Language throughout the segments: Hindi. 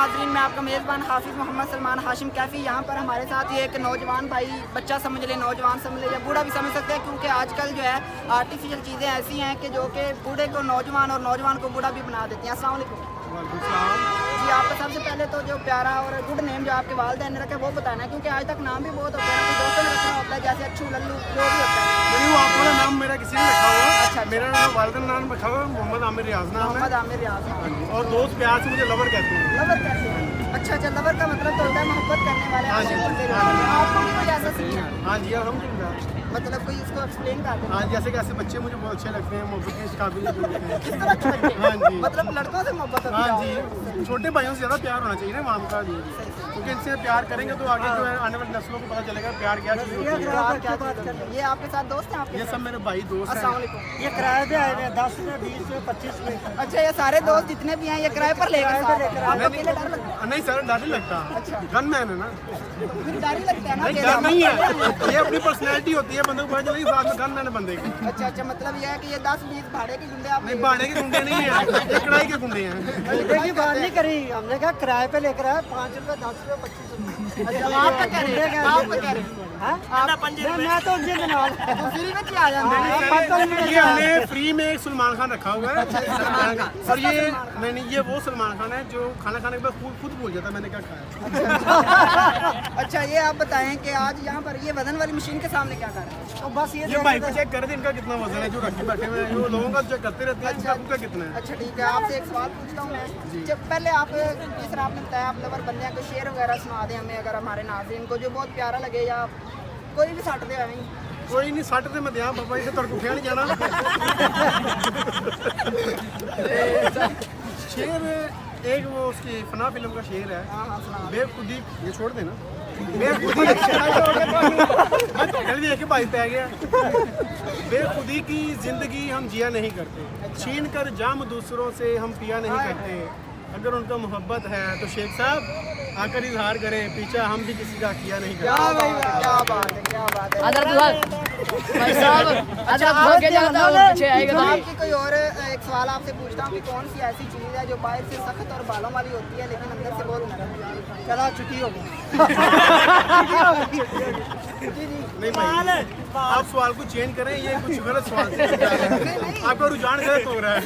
नाज़रीन, मैं आपका मेज़बान हाफिज़ मोहम्मद सलमान हाशिम कैफ़ी। यहाँ पर हमारे साथ ये एक नौजवान भाई, बच्चा समझ ले, नौजवान समझ ले या बूढ़ा भी समझ सकते हैं, क्योंकि आजकल जो है आर्टिफिशियल चीज़ें ऐसी हैं कि जो कि बूढ़े को नौजवान और नौजवान को बूढ़ा भी बना देती हैं। अस्सलाम वालेकुम जी। आपका सबसे पहले तो जो प्यारा और गुड नेम जो आपके वालिदैन ने रखा है वो बताना है, क्योंकि आज तक नाम भी बहुत होते हैं, दोस्तों ने रखना होता है, जैसे अच्छू, लल्लू, जो भी होता है। नहीं, वो आपका नाम मेरा किसी ने रखा हुआ। अच्छा, मेरा वालिदैन नाम रखा हुआ मोहम्मद आमिर रियाज नाम है। मोहम्मद आमिर रियाज नाम। और दोस्त प्यार से मुझे लवर कहते हैं। लवर कैसे है? अच्छा अच्छा, लवर का मतलब तो होता है मोहब्बत करने वाले। हाँ जी, आपको भी कोई ऐसा सीन है? हाँ जी, अलहम्दुलिल्लाह। मतलब कोई इसको एक्सप्लेन कर दे। हाँ, जैसे कि ऐसे बच्चे मुझे बहुत अच्छे लगते हैं, मोहब्बत के काबिल होते हैं। किस तरह के बच्चे? हाँ जी। मतलब लड़कों से मोहब्बत होती है? हाँ जी, छोटे भाइयों से ज़्यादा प्यार होना चाहिए ना माम का जी, क्योंकि इनसे प्यार करेंगे तो आगे जो है आने वाली नस्लों को पता चलेगा प्यार क्या चीज़ होती है। प्यार क्या चीज़ है? ये आपके साथ दोस्त हैं आपके? ये सब मेरे भाई दोस्त अस्सलाम हैं। वालेकुम। ये किराए पे आए थे 10 में 20 में 25 में। अच्छा, ये सारे दोस्त जितने भी हैं ये किराए पर लेकर किराए पर लेकर आए। आपको अकेले डर लगता है? नहीं सर, डर नहीं लगता। अच्छा। गन मैन है ना। फिर डर ही लगता है ना नहीं, अकेले? डर नहीं है, ये अपनी पर्सनैलिटी होती है, बंदे को पता चलेगी साथ में गन मैन है बंदे की। अच्छा अच्छा, मतलब ये है कि ये 10-20 भाड़े के गुंडे आप नहीं, बाड़े के गुंडे नहीं है, ये कढ़ाई के गुंडे हैं। देखिए बात नहीं करी, हमने कहा किराए पे लेकर आए 5 रुपए 10 रुपए 25 रुपए। अच्छा, आप क्या कह रहे हैं? आप क्या कह रहे हैं? हाँ? मैं तो उनसे धन्यवाद। तो फ्री में क्या आ जाता है? ये हमने फ्री में एक सलमान खान रखा हुआ है। और ये नहीं, ये वो सलमान खान है जो खाना खाने के बाद खुद भूल जाता है मैंने क्या खाया। अच्छा, ये आप बताएं कि आज यहाँ पर ये वजन वाली मशीन के सामने क्या कर रहे हैं? तो बस ये ये भाई को चेक कर रहे थे इनका कितना वजन है, जो रखे बैठे हुए हैं, वो लोगों का चेक करते रहते हैं इनका कितना है। अच्छा ठीक है, आपसे एक सवाल पूछता हूँ मैं। जब पहले आप जिस तरह आपने बताया आप लवर बनने को शेर वगैरह सुना दें हमें, अगर हमारे नाज़रीन को जो बहुत प्यारा लगे, या कोई भी सट दे हमें। कोई नहीं, सट ते मैं दिया बाबा इसे तड़क उठिया नहीं जाना। शेर एक वो उसकी फना फिल्म का शेर है, हाँ हाँ सुना। बेखुदी, ये छोड़ देना, बेखुदी जल्दी देख के भाई पै गया। बेखुदी की जिंदगी हम जिया नहीं करते, छीन कर जाम दूसरों से हम पिया नहीं करते। अगर उनका मोहब्बत है तो शेख साहब आकर इजहार करें, पीछा हम भी किसी का किया नहीं क्या करते। भाई, क्या बात है, क्या बात है। भाई साहब अदरक धो के जाता है वो पीछे आएगा। तो आपकी कोई और एक सवाल आपसे पूछता हूँ कि कौन सी ऐसी चीज़ है जो बाहर से सख्त और बालों वाली होती है लेकिन अंदर से बहुत नरम है? चला छुट्टी हो गई। जी जी। नहीं भाई, आप सवाल को चेंज करें, ये कुछ गलत सवाल है। आपका रुझान गलत हो रहा है।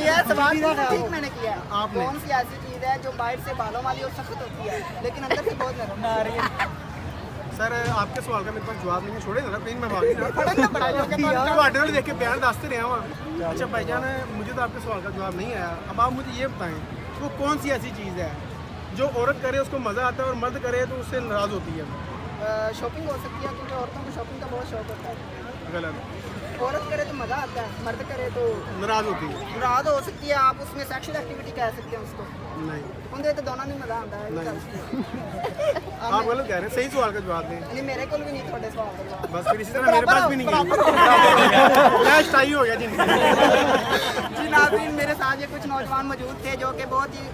ये सवाल ठीक मैंने किया है। आपने। कौन सी ऐसी चीज़ है जो बाहर से बालों वाली और सख्त होती है लेकिन अंदर से बहुत नरम है? सर आपके सवाल का मेरे पास जवाब नहीं है, छोड़े ना प्लीज, मैं भाग बड़ा नहीं देख के प्यार दसते रहे हैं। अच्छा भाईजान, मुझे तो आपके सवाल का जवाब नहीं आया, अब आप मुझे ये बताएं वो कौन सी ऐसी चीज़ है जो औरत करे उसको मज़ा आता है और मर्द करे तो उससे नाराज़ होती है। शॉपिंग हो सकती है, क्योंकि औरतों को शॉपिंग का बहुत शौक होता है। गलत, औरत करे तो मज़ा आता है, मर्द करे तो नाराज़ होती है। मुराद हो सकती है। आप उसमें सेक्सुअल एक्टिविटी कह सकते हैं उसको। नहीं, उनके तो दोनों नहीं मज़ा आता है। आप गलत कह रहे हैं, सही सवाल का जवाब दें। नहीं, मेरे को भी नहीं थोड़े सवाल का जवाब। बस फिर इसी तरह मेरे पास भी नहीं है। फ्लैश टाई हो गया जिनकी। जी नाज़रीन, मेरे साथ ये कुछ नौजवान मौजूद थे जो कि बहुत ही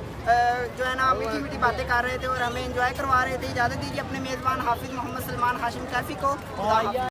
जो है ना मीठी मीठी बातें कर रहे थे और हमें एंजॉय करवा रहे थे। इजाज़त दीजिए अपने मेज़बान हाफिज़ मोहम्मद सलमान हाशिम कैफ़ी को।